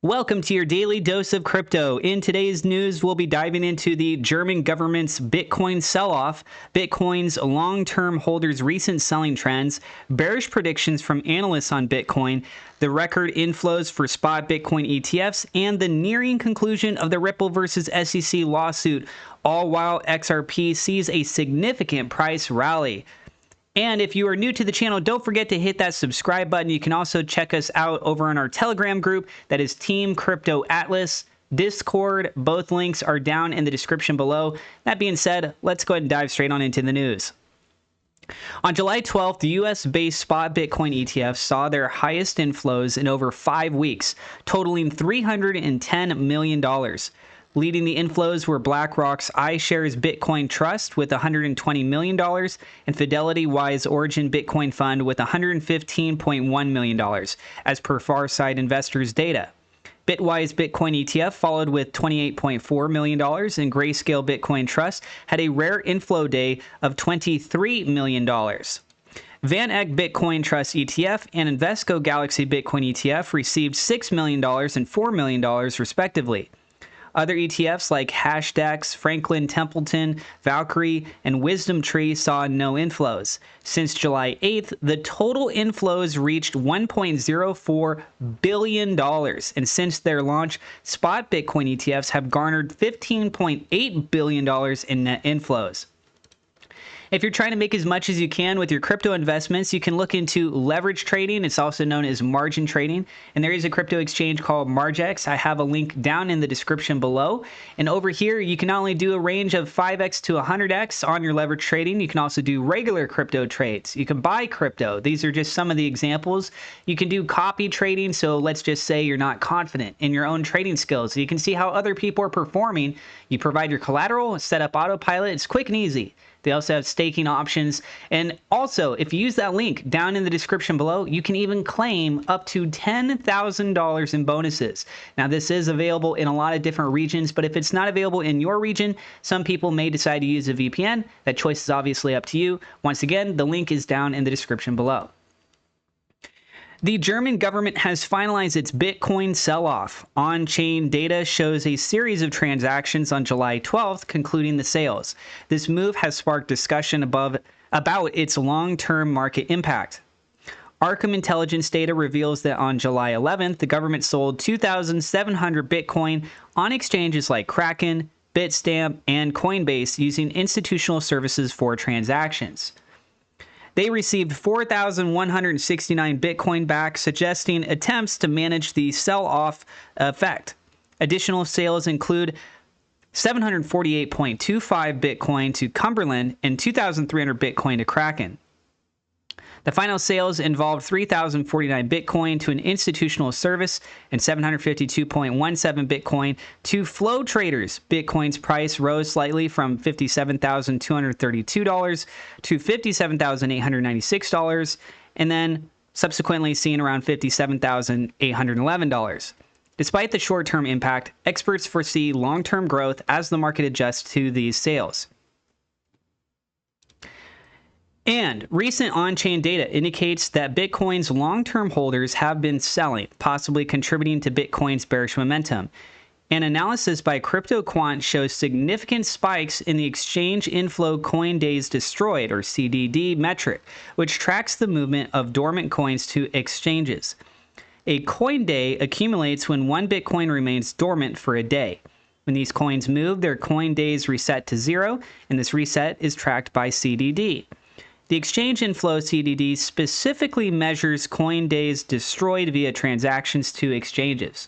Welcome to your daily dose of crypto. In today's news, we'll be diving into the German government's Bitcoin sell-off, Bitcoin's long-term holders' recent selling trends, bearish predictions from analysts on Bitcoin, the record inflows for spot Bitcoin ETFs, and the nearing conclusion of the Ripple versus SEC lawsuit, all while XRP sees a significant price rally. And if you are new to the channel, don't forget to hit that subscribe button. You can also check us out over on our Telegram group. That is Team Crypto Atlas. Discord, both links are down in the description below. That being said, let's go ahead and dive straight on into the news. On July 12th, the US-based spot Bitcoin ETFs saw their highest inflows in over 5 weeks, totaling $310 million. Leading the inflows were BlackRock's iShares Bitcoin Trust with $120 million and Fidelity Wise Origin Bitcoin Fund with $115.1 million, as per Farsight Investors data. Bitwise Bitcoin ETF followed with $28.4 million, and Grayscale Bitcoin Trust had a rare inflow day of $23 million. Van Eck Bitcoin Trust ETF and Invesco Galaxy Bitcoin ETF received $6 million and $4 million, respectively. Other ETFs like Hashdex, Franklin Templeton, Valkyrie, and Wisdom Tree saw no inflows. Since July 8th, the total inflows reached $1.04 billion, and since their launch, spot Bitcoin ETFs have garnered $15.8 billion in net inflows. If you're trying to make as much as you can with your crypto investments, you can look into leverage trading. It's also known as margin trading. And there is a crypto exchange called Margex. I have a link down in the description below. And over here, you can not only do a range of 5x to 100x on your leverage trading, you can also do regular crypto trades. You can buy crypto. These are just some of the examples. You can do copy trading. So let's just say you're not confident in your own trading skills. You can see how other people are performing. You provide your collateral, set up autopilot. It's quick and easy. They also have staking options. And also, if you use that link down in the description below, you can even claim up to $10,000 in bonuses. Now, this is available in a lot of different regions, but if it's not available in your region, some people may decide to use a VPN. That choice is obviously up to you. Once again, the link is down in the description below. The German government has finalized its Bitcoin sell-off. On-chain data shows a series of transactions on July 12th, concluding the sales. This move has sparked discussion about its long-term market impact. Arkham intelligence data reveals that on July 11th, the government sold 2,700 Bitcoin on exchanges like Kraken, Bitstamp, and Coinbase using institutional services for transactions. They received 4,169 Bitcoin back, suggesting attempts to manage the sell-off effect. Additional sales include 748.25 Bitcoin to Cumberland and 2,300 Bitcoin to Kraken. The final sales involved 3,049 Bitcoin to an institutional service and 752.17 Bitcoin to flow traders. Bitcoin's price rose slightly from $57,232 to $57,896, and then subsequently seen around $57,811. Despite the short-term impact, experts foresee long-term growth as the market adjusts to these sales. And recent on-chain data indicates that Bitcoin's long-term holders have been selling, possibly contributing to Bitcoin's bearish momentum. An analysis by CryptoQuant shows significant spikes in the exchange inflow coin days destroyed, or CDD metric, which tracks the movement of dormant coins to exchanges. A coin day accumulates when one Bitcoin remains dormant for a day. When these coins move, their coin days reset to zero, and this reset is tracked by CDD. The exchange inflow CDD specifically measures coin days destroyed via transactions to exchanges.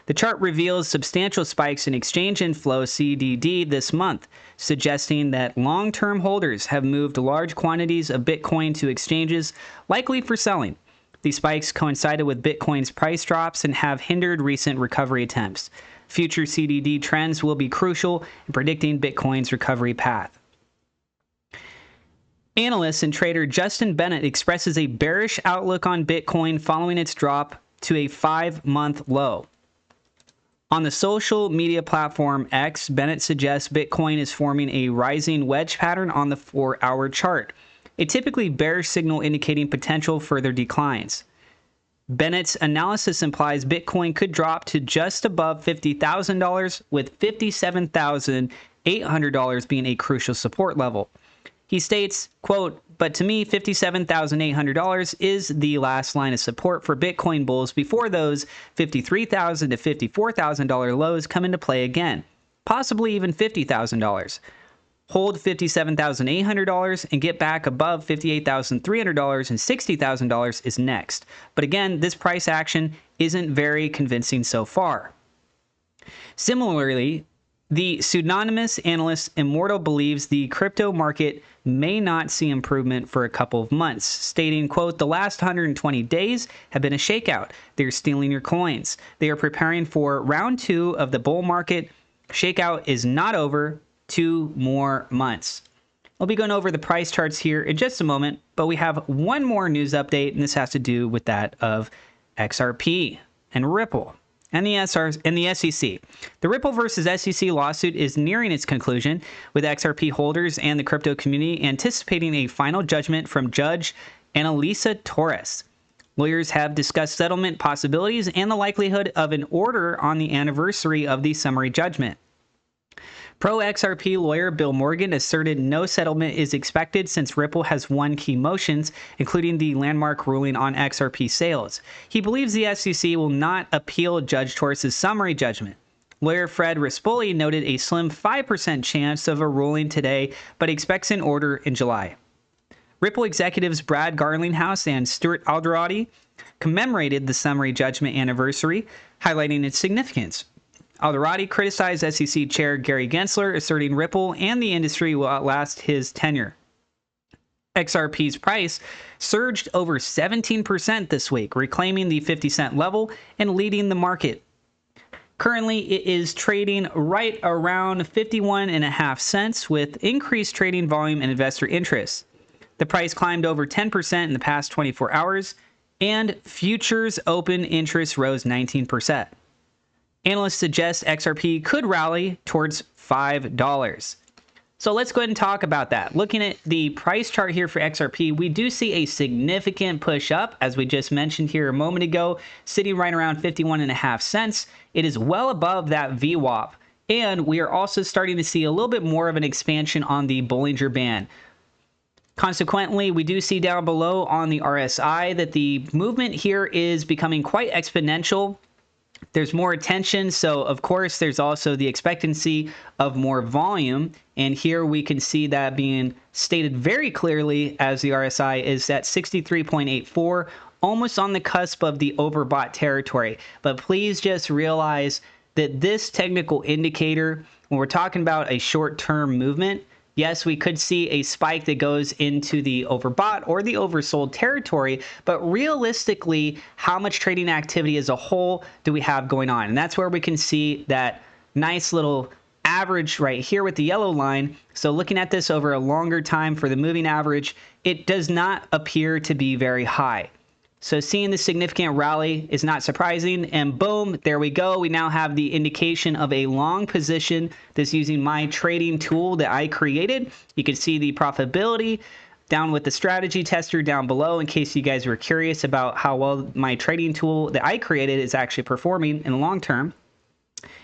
The chart reveals substantial spikes in exchange inflow CDD this month, suggesting that long-term holders have moved large quantities of Bitcoin to exchanges, likely for selling. These spikes coincided with Bitcoin's price drops and have hindered recent recovery attempts. Future CDD trends will be crucial in predicting Bitcoin's recovery path. Analyst and trader Justin Bennett expresses a bearish outlook on Bitcoin following its drop to a 5-month low. On the social media platform X, Bennett suggests Bitcoin is forming a rising wedge pattern on the 4-hour chart, a typically bearish signal indicating potential further declines. Bennett's analysis implies Bitcoin could drop to just above $50,000, with $57,800 being a crucial support level. He states, quote, "But to me, $57,800 is the last line of support for Bitcoin bulls before those $53,000 to $54,000 lows come into play again, possibly even $50,000. Hold $57,800 and get back above $58,300 and $60,000 is next. But again, this price action isn't very convincing so far." Similarly, the pseudonymous analyst Immortal believes the crypto market may not see improvement for a couple of months, stating, quote, "The last 120 days have been a shakeout. They're stealing your coins. They are preparing for round 2 of the bull market. Shakeout is not over. 2 more months." I'll be going over the price charts here in just a moment, but we have one more news update, and this has to do with that of XRP and Ripple and the SEC. The Ripple versus SEC lawsuit is nearing its conclusion, with XRP holders and the crypto community anticipating a final judgment from Judge Annalisa Torres. Lawyers have discussed settlement possibilities and the likelihood of an order on the anniversary of the summary judgment. Pro-XRP lawyer Bill Morgan asserted no settlement is expected since Ripple has won key motions, including the landmark ruling on XRP sales. He believes the SEC will not appeal Judge Torres' summary judgment. Lawyer Fred Rispoli noted a slim 5% chance of a ruling today, but expects an order in July. Ripple executives Brad Garlinghouse and Stuart Alderoty commemorated the summary judgment anniversary, highlighting its significance. Alderoty criticized SEC Chair Gary Gensler, asserting Ripple and the industry will outlast his tenure. XRP's price surged over 17% this week, reclaiming the 50-cent level and leading the market. Currently, it is trading right around 51.5 cents with increased trading volume and investor interest. The price climbed over 10% in the past 24 hours, and futures open interest rose 19%. Analysts suggest XRP could rally towards $5. So let's go ahead and talk about that. Looking at the price chart here for XRP, we do see a significant push up, as we just mentioned here a moment ago, sitting right around 51.5 cents. It is well above that VWAP, and we are also starting to see a little bit more of an expansion on the Bollinger Band. Consequently, we do see down below on the RSI that the movement here is becoming quite exponential. There's more attention, so of course there's also the expectancy of more volume, and here we can see that being stated very clearly as the RSI is at 63.84, almost on the cusp of the overbought territory. But please just realize that this technical indicator, when we're talking about a short-term movement, yes, we could see a spike that goes into the overbought or the oversold territory, but realistically, how much trading activity as a whole do we have going on? And that's where we can see that nice little average right here with the yellow line. So looking at this over a longer time for the moving average, it does not appear to be very high. So seeing the significant rally is not surprising, and boom, there we go. We now have the indication of a long position. This using my trading tool that I created. You can see the profitability down with the strategy tester down below in case you guys were curious about how well my trading tool that I created is actually performing in the long term.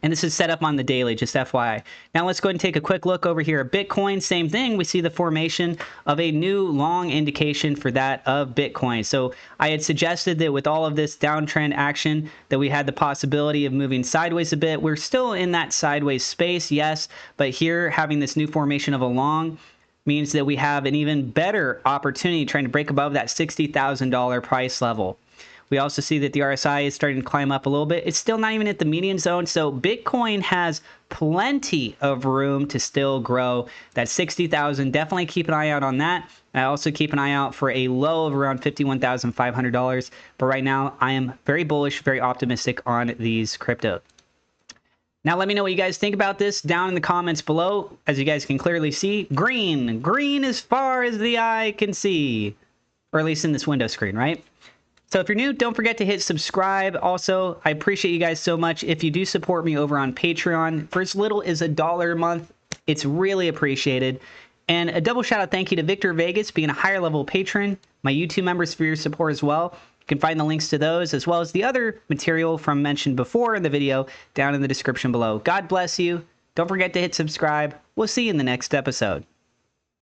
And this is set up on the daily, just FYI. Now let's go ahead and take a quick look over here at Bitcoin. Same thing, we see the formation of a new long indication for that of Bitcoin. So I had suggested that with all of this downtrend action that we had the possibility of moving sideways a bit. We're still in that sideways space, yes, but here having this new formation of a long means that we have an even better opportunity trying to break above that $60,000 price level. We also see that the RSI is starting to climb up a little bit. It's still not even at the median zone, so Bitcoin has plenty of room to still grow. That 60,000, definitely keep an eye out on that. I also keep an eye out for a low of around $51,500. But right now, I am very bullish, very optimistic on these crypto. Now, let me know what you guys think about this down in the comments below. As you guys can clearly see, green as far as the eye can see, or at least in this window screen, right? So if you're new, don't forget to hit subscribe. Also, I appreciate you guys so much. If you do support me over on Patreon, for as little as $1 a month, it's really appreciated. And a double shout out thank you to Victor Vegas being a higher level patron, my YouTube members for your support as well. can find the links to those as well as the other material from mentioned before in the video down in the description below. God bless you. Don't forget to hit subscribe. We'll see you in the next episode.